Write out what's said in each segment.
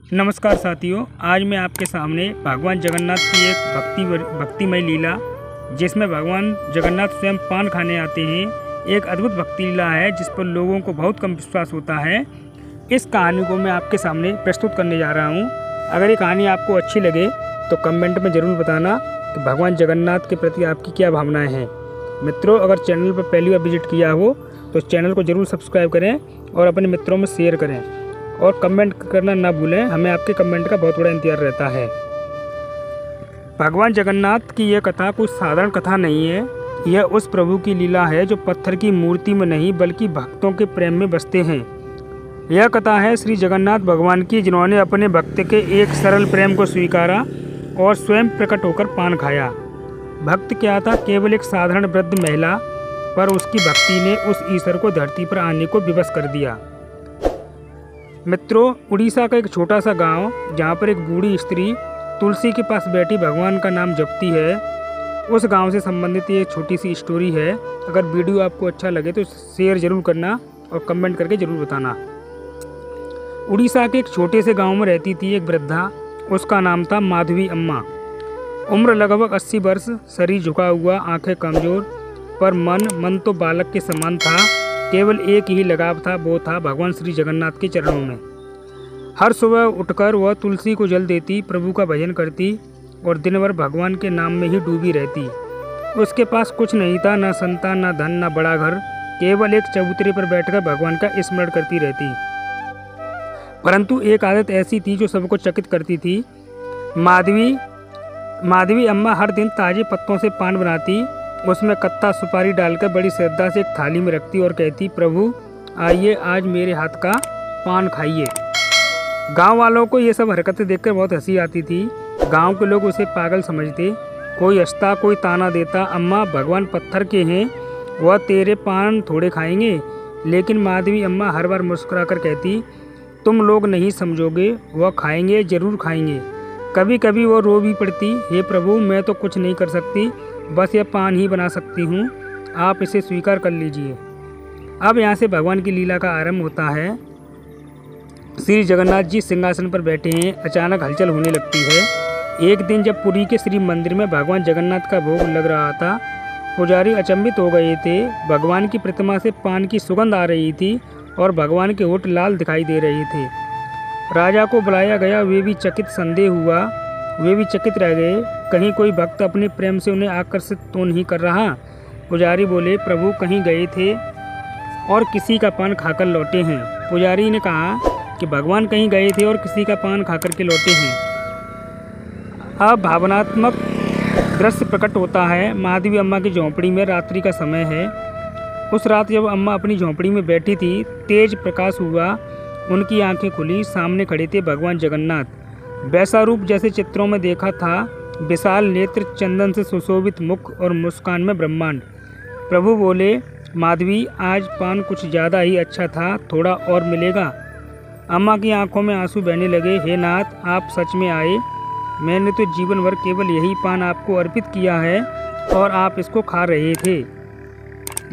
नमस्कार साथियों, आज मैं आपके सामने भगवान जगन्नाथ की एक भक्तिमय लीला, जिसमें भगवान जगन्नाथ स्वयं पान खाने आते हैं, एक अद्भुत भक्ति लीला है जिस पर लोगों को बहुत कम विश्वास होता है। इस कहानी को मैं आपके सामने प्रस्तुत करने जा रहा हूं। अगर ये कहानी आपको अच्छी लगे तो कमेंट में ज़रूर बताना कि भगवान जगन्नाथ के प्रति आपकी क्या भावनाएँ हैं। मित्रों, अगर चैनल पर पहली बार विजिट किया हो तो चैनल को ज़रूर सब्सक्राइब करें और अपने मित्रों में शेयर करें और कमेंट करना ना भूलें। हमें आपके कमेंट का बहुत बड़ा इंतजार रहता है। भगवान जगन्नाथ की यह कथा कुछ साधारण कथा नहीं है। यह उस प्रभु की लीला है जो पत्थर की मूर्ति में नहीं बल्कि भक्तों के प्रेम में बसते हैं। यह कथा है श्री जगन्नाथ भगवान की, जिन्होंने अपने भक्त के एक सरल प्रेम को स्वीकारा और स्वयं प्रकट होकर पान खाया। भक्त क्या था? केवल एक साधारण वृद्ध महिला, पर उसकी भक्ति ने उस ईश्वर को धरती पर आने को विवश कर दिया। मित्रों, उड़ीसा का एक छोटा सा गांव, जहां पर एक बूढ़ी स्त्री तुलसी के पास बैठी भगवान का नाम जपती है, उस गांव से संबंधित ये छोटी सी स्टोरी है। अगर वीडियो आपको अच्छा लगे तो शेयर जरूर करना और कमेंट करके जरूर बताना। उड़ीसा के एक छोटे से गांव में रहती थी एक वृद्धा। उसका नाम था माधवी अम्मा। उम्र लगभग 80 वर्ष, शरीर झुका हुआ, आंखें कमजोर, पर मन तो बालक के समान था। केवल एक ही लगाव था, वो था भगवान श्री जगन्नाथ के चरणों में। हर सुबह उठकर वह तुलसी को जल देती, प्रभु का भजन करती और दिन भर भगवान के नाम में ही डूबी रहती। उसके पास कुछ नहीं था, ना संतान, ना धन, ना बड़ा घर। केवल एक चबूतरे पर बैठकर भगवान का स्मरण करती रहती। परंतु एक आदत ऐसी थी जो सबको चकित करती थी। माधवी अम्मा हर दिन ताजे पत्तों से पान बनाती, उसमें कत्ता सुपारी डालकर बड़ी श्रद्धा से एक थाली में रखती और कहती, प्रभु आइए, आज मेरे हाथ का पान खाइए। गांव वालों को ये सब हरकतें देखकर बहुत हंसी आती थी। गांव के लोग उसे पागल समझते। कोई हंसता, कोई ताना देता, अम्मा भगवान पत्थर के हैं, वह तेरे पान थोड़े खाएंगे। लेकिन माधवी अम्मा हर बार मुस्कुराकर कहती, तुम लोग नहीं समझोगे, वह खाएंगे, जरूर खाएंगे। कभी कभी वो रो भी पड़ती, हे प्रभु मैं तो कुछ नहीं कर सकती, बस यह पान ही बना सकती हूँ, आप इसे स्वीकार कर लीजिए। अब यहाँ से भगवान की लीला का आरंभ होता है। श्री जगन्नाथ जी सिंहासन पर बैठे हैं। अचानक हलचल होने लगती है। एक दिन जब पुरी के श्री मंदिर में भगवान जगन्नाथ का भोग लग रहा था, पुजारी अचंभित हो गए थे। भगवान की प्रतिमा से पान की सुगंध आ रही थी और भगवान के होठ लाल दिखाई दे रहे थे। राजा को बुलाया गया, वे भी चकित रह गए। कहीं कोई भक्त अपने प्रेम से उन्हें आकर्षित तो नहीं कर रहा। पुजारी बोले, प्रभु कहीं गए थे और किसी का पान खाकर लौटे हैं। पुजारी ने कहा कि भगवान कहीं गए थे और किसी का पान खाकर के लौटे हैं। अब भावनात्मक दृश्य प्रकट होता है। माधवी अम्मा की झोंपड़ी में रात्रि का समय है। उस रात जब अम्मा अपनी झोंपड़ी में बैठी थी, तेज प्रकाश हुआ, उनकी आंखें खुली। सामने खड़े थे भगवान जगन्नाथ। वैसा रूप जैसे चित्रों में देखा था, विशाल नेत्र, चंदन से सुशोभित मुख और मुस्कान में ब्रह्मांड। प्रभु बोले, माधवी आज पान कुछ ज़्यादा ही अच्छा था, थोड़ा और मिलेगा? अम्मा की आंखों में आंसू बहने लगे। हे नाथ, आप सच में आए। मैंने तो जीवन भर केवल यही पान आपको अर्पित किया है और आप इसको खा रहे थे।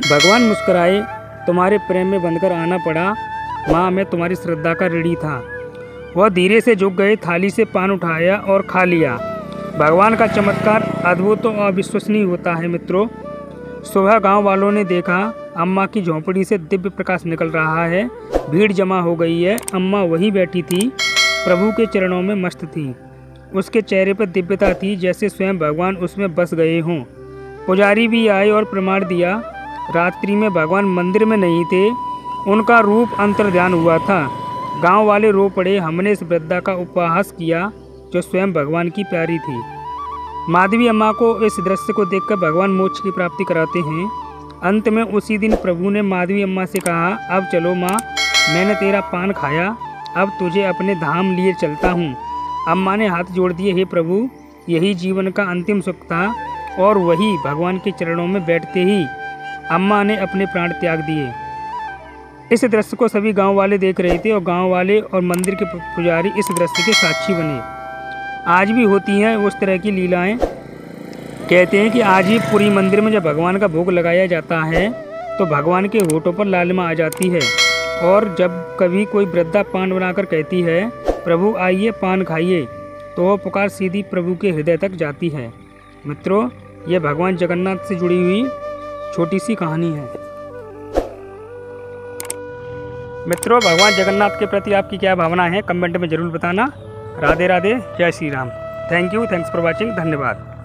भगवान मुस्कुराए, तुम्हारे प्रेम में बंधकर आना पड़ा माँ, मैं तुम्हारी श्रद्धा का ऋणी था। वह धीरे से झुक गए, थाली से पान उठाया और खा लिया। भगवान का चमत्कार अद्भुत और अविश्वसनीय होता है। मित्रों, सुबह गांव वालों ने देखा, अम्मा की झोंपड़ी से दिव्य प्रकाश निकल रहा है। भीड़ जमा हो गई है। अम्मा वहीं बैठी थी, प्रभु के चरणों में मस्त थी। उसके चेहरे पर दिव्यता थी, जैसे स्वयं भगवान उसमें बस गए हों। पुजारी भी आए और प्रमाण दिया, रात्रि में भगवान मंदिर में नहीं थे, उनका रूप अंतर्ध्यान हुआ था। गांव वाले रो पड़े, हमने इस वृद्धा का उपहास किया जो स्वयं भगवान की प्यारी थी। माधवी अम्मा को इस दृश्य को देखकर भगवान मोक्ष की प्राप्ति कराते हैं। अंत में उसी दिन प्रभु ने माधवी अम्मा से कहा, अब चलो माँ, मैंने तेरा पान खाया, अब तुझे अपने धाम लिए चलता हूँ। अम्मा ने हाथ जोड़ दिए, हे प्रभु यही जीवन का अंतिम सुख था। और वही भगवान के चरणों में बैठते ही अम्मा ने अपने प्राण त्याग दिए। इस दृश्य को सभी गांव वाले देख रहे थे और गांव वाले और मंदिर के पुजारी इस दृश्य के साक्षी बने। आज भी होती हैं उस तरह की लीलाएं। कहते हैं कि आज ही पुरी मंदिर में जब भगवान का भोग लगाया जाता है तो भगवान के होठों पर लालिमा आ जाती है। और जब कभी कोई वृद्धा पान बनाकर कहती है प्रभु आइए पान खाइए, तो वह पुकार सीधी प्रभु के हृदय तक जाती है। मित्रों, यह भगवान जगन्नाथ से जुड़ी हुई छोटी सी कहानी है। मित्रों, भगवान जगन्नाथ के प्रति आपकी क्या भावना है कमेंट में ज़रूर बताना। राधे राधे, जय Shri Ram. Thank you, thanks for watching, धन्यवाद।